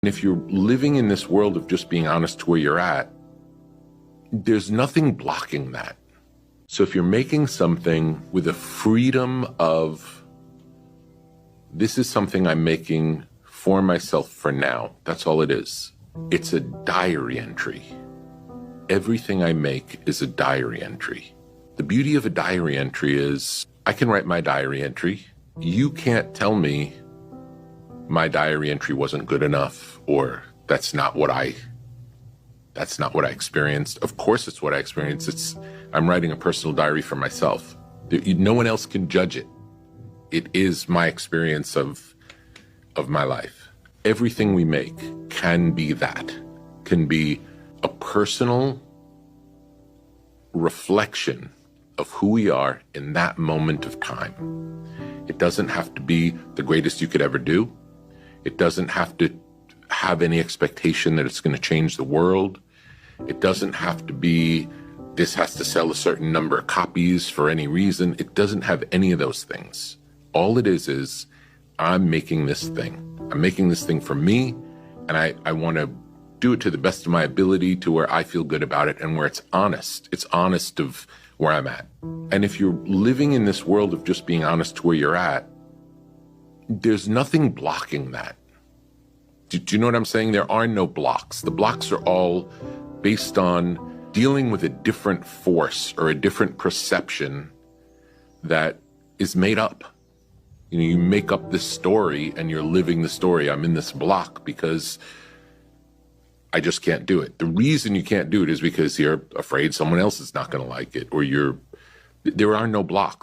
If you're living in this world of just being honest to where you're at, there's nothing blocking that. So if you're making something with a freedom of, this is something I'm making for myself for now, that's all it is. It's a diary entry. Everything I make is a diary entry. The beauty of a diary entry is I can write my diary entry. You can't tell me my diary entry wasn't good enough, or that's not what I experienced. Of course it's what I experienced. I'm writing a personal diary for myself. No one else can judge it. It is my experience of my life. Everything we make can be that, can be a personal reflection of who we are in that moment of time. It doesn't have to be the greatest you could ever do. It doesn't have to have any expectation that it's going to change the world. It doesn't have to be, this has to sell a certain number of copies for any reason. It doesn't have any of those things. All it is I'm making this thing. I'm making this thing for me, and I want to do it to the best of my ability, to where I feel good about it and where it's honest. It's honest of where I'm at. And if you're living in this world of just being honest to where you're at, there's nothing blocking that. Do you know what I'm saying? There are no blocks. The blocks are all based on dealing with a different force or a different perception that is made up. You know, you make up this story and you're living the story. I'm in this block because I just can't do it. The reason you can't do it is because you're afraid someone else is not going to like it, or there are no blocks.